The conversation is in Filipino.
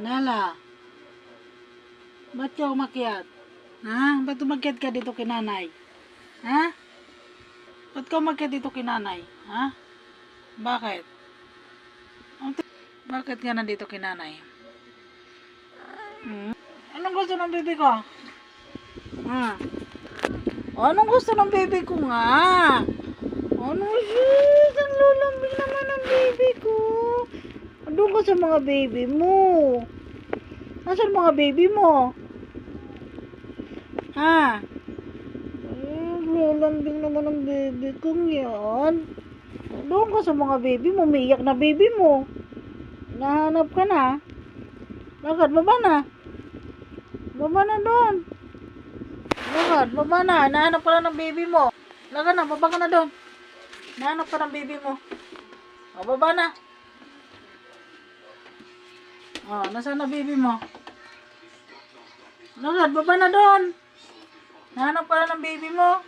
Nala, ba't ka umakyat? Ha? Ba't umakyat ka dito kay nanay? Ha? Ba't ka umakyat dito kay nanay? Ha? Bakit? Bakit ka nandito kay nanay? Anong gusto ng baby ko? Ha? Anong gusto ng baby ko nga? Ano sis? Ang lulambing naman ng baby ko. Doon ka sa mga baby mo. Nasaan mga baby mo? Ha? Lulambing naman ng baby kong yan. Doon ka sa mga baby mo. Umiyak na baby mo. Nahanap ka na. Lakad, baba na. Baba na doon. Lakad, baba na. Nahanap ka na ng baby mo. Lakad na, baba ka na doon. Nahanap ka ng baby mo. O, baba na. O, nasaan na baby mo? Lakad, baba na doon. Nahanap ka na ng baby mo.